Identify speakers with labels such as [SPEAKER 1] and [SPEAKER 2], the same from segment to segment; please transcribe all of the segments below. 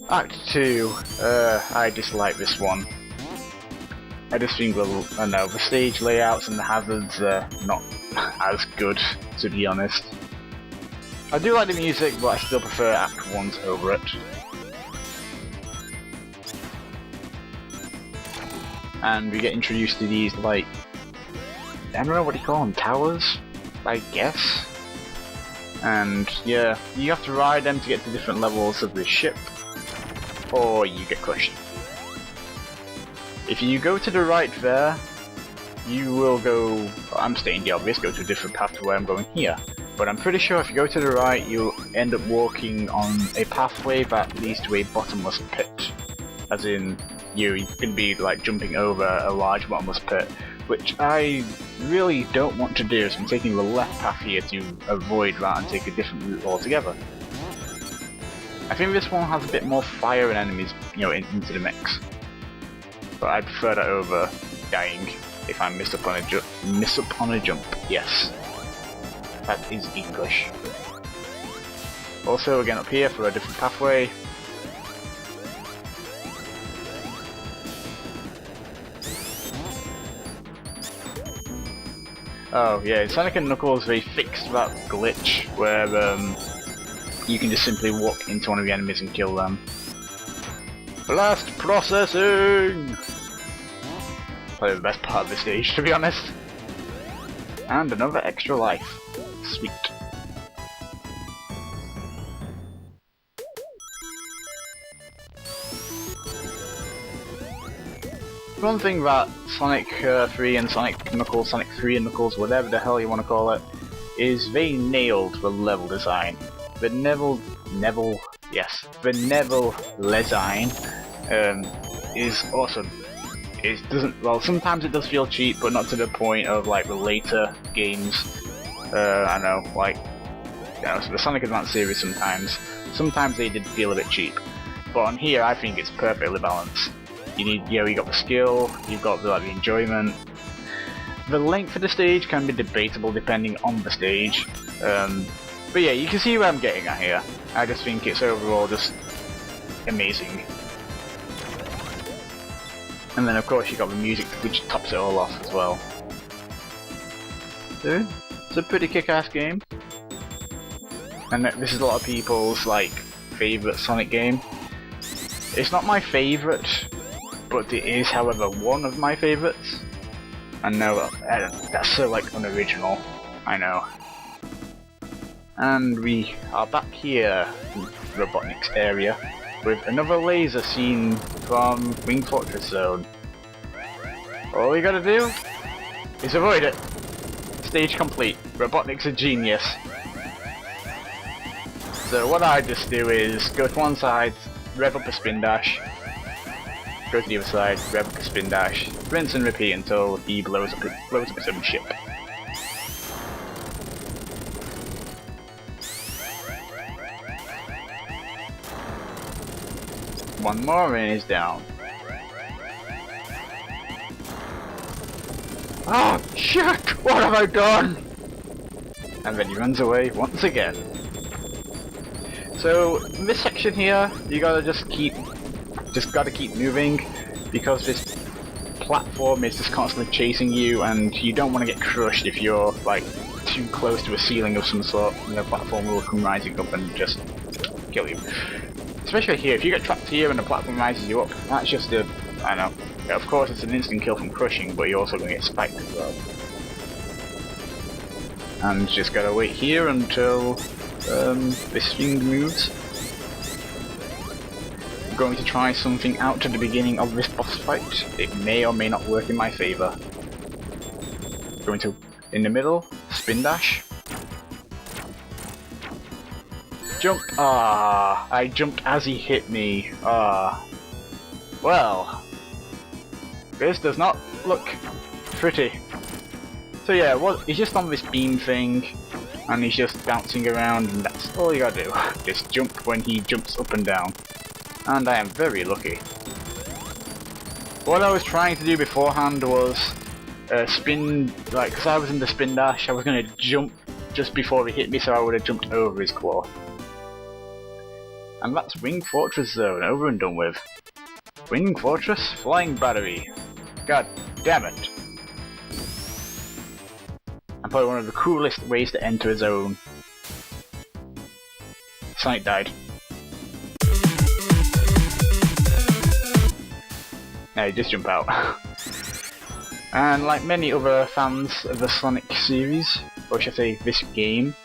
[SPEAKER 1] Act 2. I dislike this one. I just think I don't know, the stage layouts and the hazards are not as good, to be honest. I do like the music, but I still prefer Act 1's over it. And we get introduced to these, like, I don't know what you call them, towers? I guess? And yeah, you have to ride them to get to different levels of the ship, or you get crushed. If you go to the right there, you will go, I'm stating the obvious, go to a different path to where I'm going here. But I'm pretty sure if you go to the right, you'll end up walking on a pathway that leads to a bottomless pit. As in, you can be like jumping over a large bottomless pit, which I really don't want to do, so I'm taking the left path here to avoid that and take a different route altogether. I think this one has a bit more fire and enemies, you know, into the mix. But I prefer that over dying if I miss up on a jump. Yes, that is English. Also, again up here for a different pathway. Oh yeah, in Sonic and Knuckles they fixed that glitch where you can just simply walk into one of the enemies and kill them. Blast processing! Probably the best part of this stage, to be honest. And another extra life. Sweet. One thing that Sonic 3 and Sonic Knuckles, Sonic 3 and Knuckles, whatever the hell you want to call it, is they nailed the level design. The Neville design is awesome. It doesn't, well, sometimes it does feel cheap, but not to the point of like the later games. I know, like, you know, so the Sonic Advance series sometimes they did feel a bit cheap. But on here, I think it's perfectly balanced. You need, you know, you got the skill, you've got the enjoyment. The length of the stage can be debatable depending on the stage. But yeah, you can see where I'm getting at here. I just think it's overall just amazing. And then of course you got the music which tops it all off as well. So, it's a pretty kick-ass game. And this is a lot of people's like favourite Sonic game. It's not my favourite, but it is, however, one of my favourites. I know that's so like unoriginal. I know. And we are back here in Robotnik's area with another laser scene from Wing Fortress Zone. All you gotta do is avoid it. Stage complete. Robotnik's a genius. So what I just do is go to one side, rev up a spin dash, go to the other side, rev up a spin dash, rinse and repeat until he blows up his own ship. One more and he's down. Oh shit! What have I done? And then he runs away once again. So this section here, you gotta just gotta keep moving, because this platform is just constantly chasing you, and you don't want to get crushed if you're like too close to a ceiling of some sort. And the platform will come rising up and just kill you. Especially here, if you get trapped here and the platform rises you up, that's just a, I know. Yeah, of course it's an instant kill from crushing, but you're also going to get spiked as well. And just gotta wait here until this thing moves. I'm going to try something out at the beginning of this boss fight. It may or may not work in my favour. Going to, in the middle, spin dash. Jump! Ah, I jumped as he hit me. Ah. Well, this does not look pretty. So yeah, well, he's just on this beam thing, and he's just bouncing around, and that's all you gotta do. Just jump when he jumps up and down. And I am very lucky. What I was trying to do beforehand was spin, like, because I was in the spin dash, I was going to jump just before he hit me, so I would have jumped over his claw. And that's Wing Fortress Zone, over and done with. Wing Fortress, Flying Battery. God damn it. And probably one of the coolest ways to enter a zone. Sonic died. Yeah, just jump out. And like many other fans of the Sonic series, or should I say this game,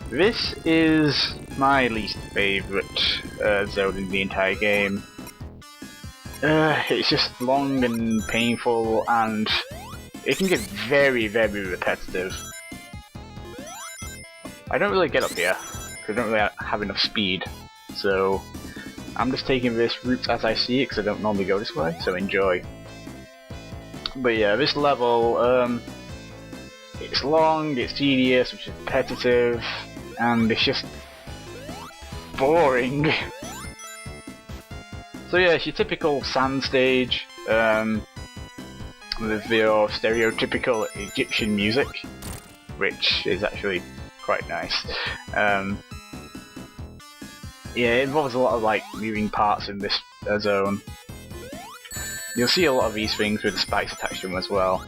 [SPEAKER 1] this is my least favourite zone in the entire game. It's just long and painful, and it can get very, very repetitive. I don't really get up here, because I don't really have enough speed, so I'm just taking this route as I see it, because I don't normally go this way, so enjoy. But yeah, this level, it's long, it's tedious, it's repetitive, and it's just boring. So yeah, it's your typical sand stage, with your stereotypical Egyptian music, which is actually quite nice. Yeah, it involves a lot of like moving parts in this zone. You'll see a lot of these things with the spikes attached to them as well.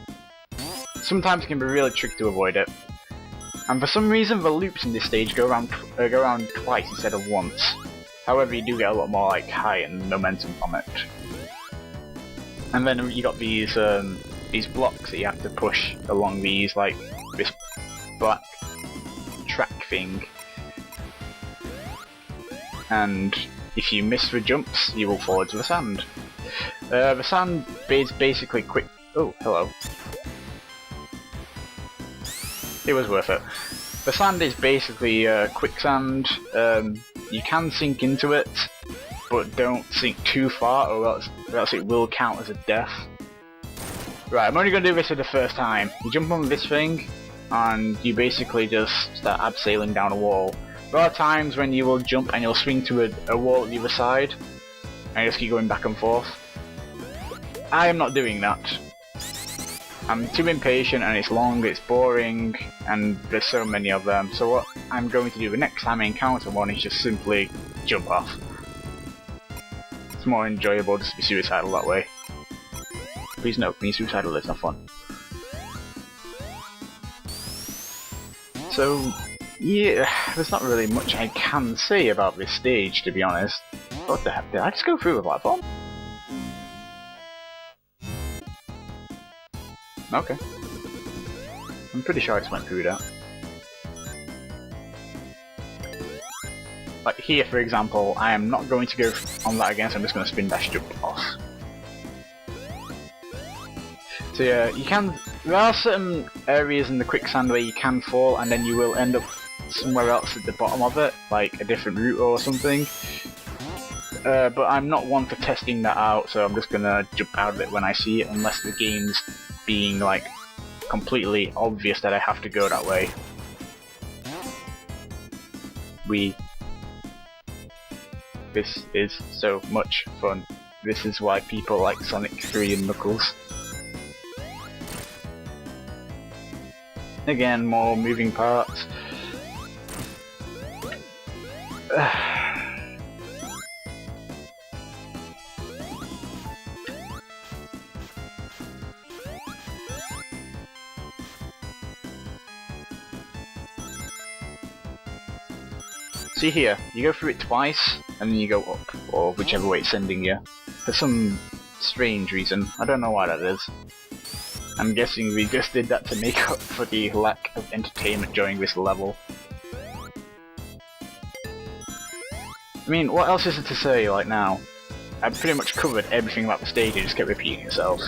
[SPEAKER 1] Sometimes it can be really tricky to avoid it. And for some reason the loops in this stage go around twice instead of once. However, you do get a lot more like height and momentum from it. And then you got these blocks that you have to push along these, like this black track thing. And if you miss the jumps, you will fall into the sand. The sand is basically quick. Oh, hello. It was worth it. The sand is basically quicksand. You can sink into it, but don't sink too far, or else it will count as a death. Right, I'm only going to do this for the first time. You jump on this thing, and you basically just start abseiling down a wall. There are times when you will jump and you'll swing to a wall at the other side, and you just keep going back and forth. I am not doing that. I'm too impatient, and it's long, it's boring, and there's so many of them. So what I'm going to do the next time I encounter one is just simply jump off. It's more enjoyable just to be suicidal that way. Please note, being suicidal is not fun. So yeah, there's not really much I can say about this stage, to be honest. What the heck, did I just go through the platform? Okay. I'm pretty sure I just went through that. Like here, for example, I am not going to go on that again, so I'm just going to spin dash jump off. So yeah, there are certain areas in the quicksand where you can fall, and then you will end up somewhere else at the bottom of it, like a different route or something. But I'm not one for testing that out, so I'm just going to jump out of it when I see it, unless the game's being like completely obvious that I have to go that way. This is so much fun. This is why people like Sonic 3 and Knuckles. Again, more moving parts. See here, you go through it twice, and then you go up, or whichever way it's sending you. For some strange reason. I don't know why that is. I'm guessing we just did that to make up for the lack of entertainment during this level. I mean, what else is there to say like now? I've pretty much covered everything about the stage, it just kept repeating itself.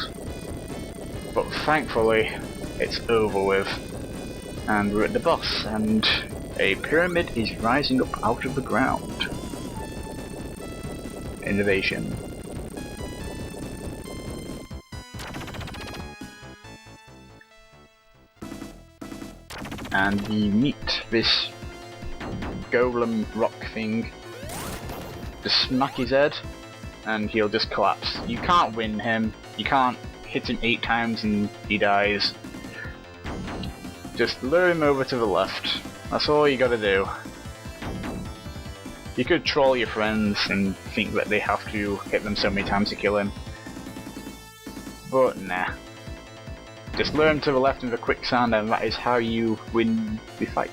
[SPEAKER 1] But thankfully, it's over with. And we're at the boss, and a pyramid is rising up out of the ground. Innovation. And you meet this golem rock thing. Just smack his head, and he'll just collapse. You can't win him. You can't hit him 8 times and he dies. Just lure him over to the left. That's all you gotta do. You could troll your friends and think that they have to hit them so many times to kill him. But nah. Just learn to the left of the quicksand and that is how you win the fight.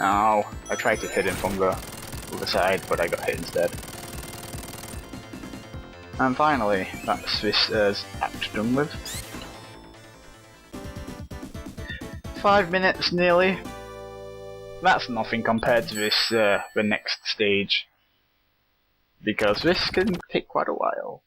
[SPEAKER 1] Oh, I tried to hit him from the other side, but I got hit instead. And finally, that's this act done with. 5 minutes nearly. That's nothing compared to this, the next stage. Because this can take quite a while.